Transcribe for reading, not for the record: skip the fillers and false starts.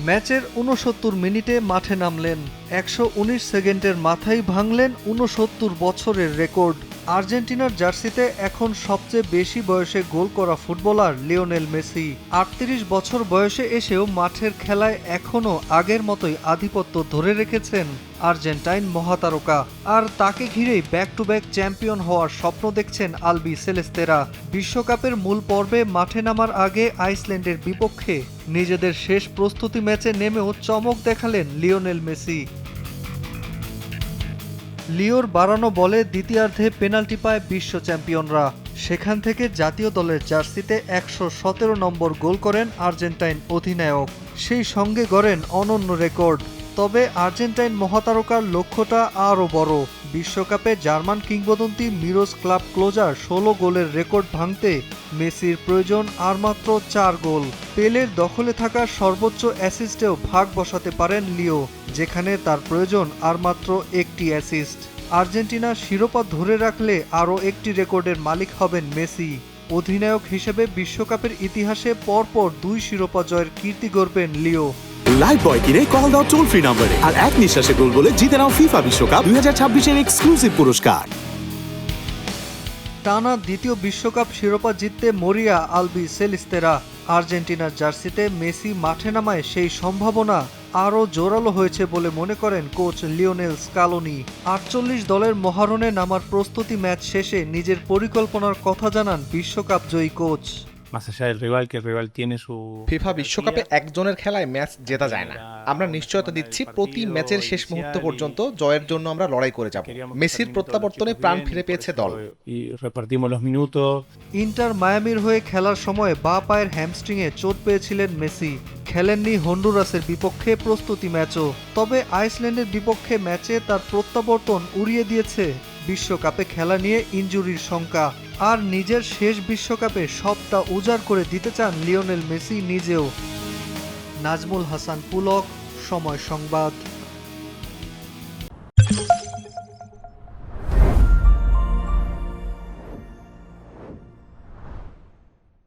ম্যাচের ৬৯ মিনিটে মাঠে নামলেন, ১১৯ সেকেন্ডের মাথায় ভাঙলেন ৬৯ বছরের রেকর্ড। আর্জেন্টিনার জার্সিতে এখন সবচেয়ে বেশি বয়সে গোল করা ফুটবলার লিওনেল মেসি। ৩৮ বছর বয়সে এসেও মাঠের খেলায় এখনও আগের মতোই আধিপত্য ধরে রেখেছেন আর্জেন্টাইন মহাতারকা। আর তাকে ঘিরেই ব্যাক টু ব্যাক চ্যাম্পিয়ন হওয়ার স্বপ্ন দেখছেন আলবি সেলেস্তেরা। বিশ্বকাপের মূল পর্বে মাঠে নামার আগে আইসল্যান্ডের বিপক্ষে নিজেদের শেষ প্রস্তুতি ম্যাচে নেমেও চমক দেখালেন লিওনেল মেসি। লিওর বাড়ানো বলে দ্বিতীয়ার্ধে পেনাল্টি পায় বিশ্ব চ্যাম্পিয়নরা। সেখান থেকে জাতীয় দলের জার্সিতে ১১৭ নম্বর গোল করেন আর্জেন্টাইন অধিনায়ক। সেই সঙ্গে গড়েন অনন্য রেকর্ড। তবে আর্জেন্টাইন মহাতারকার লক্ষ্যটা আরও বড়। বিশ্বকাপে জার্মান কিংবদন্তি মিরোস ক্লাব ক্লোজার ১৬ গোলের রেকর্ড ভাঙতে মেসির প্রয়োজন আর মাত্র ৪ গোল। পেলের দখলে থাকা সর্বোচ্চ অ্যাসিস্টেও ভাগ বসাতে পারেন লিও, যেখানে তার প্রয়োজন আর মাত্র একটি অ্যাসিস্ট। আর্জেন্টিনা শিরোপা ধরে রাখলে আরও একটি রেকর্ডের মালিক হবেন মেসি। অধিনায়ক হিসেবে বিশ্বকাপের ইতিহাসে পরপর ২ শিরোপা জয়ের কীর্তি গড়বেন লিও। লাইফ বয় কিনে কল দাও টোল ফ্রি নম্বরে আর এক নিঃশ্বাসে গোল বলে জিতে নাও ফিফা বিশ্বকাপ ২০২৬ এক্সক্লুসিভ পুরস্কার। টানা দ্বিতীয় বিশ্বকাপ শিরোপা জিততে মরিয়া আলবি সেলেস্তেরা। আর্জেন্টিনার জার্সিতে মেসি মাঠে নামায় সেই সম্ভাবনা আরও জোরালো হয়েছে বলে মনে করেন কোচ লিওনেল স্কালোনি। ৪৮ দলের মহারণে নামার প্রস্তুতি ম্যাচ শেষে নিজের পরিকল্পনার কথা জানান বিশ্বকাপ জয়ী কোচ। ফিফা বিশ্বকাপে একজনের খেলায় ম্যাচ জেতা যায় না। আমরা নিশ্চয়তা দিচ্ছি প্রতি ম্যাচের শেষ মুহূর্ত পর্যন্ত জয়ের জন্য আমরা লড়াই করে যাব। মেসির প্রত্যাবর্তনে প্রাণ ফিরে পেয়েছে দল। ইন্টার মায়ামির হয়ে খেলার সময় বাঁ পায়ের হ্যামস্ট্রিংয়ে চোট পেয়েছিলেন মেসি। খেলেননি হন্ডুরাসের বিপক্ষে প্রস্তুতি ম্যাচও। তবে আইসল্যান্ডের বিপক্ষে ম্যাচে তার প্রত্যাবর্তন উড়িয়ে দিয়েছে বিশ্বকাপে খেলা নিয়ে ইনজুরির শঙ্কা। আর নিজের শেষ বিশ্বকাপে সবটা উজাড় করে দিতে চান লিওনেল মেসি নিজেও। নাজমুল হাসান পুলক, সময় সংবাদ।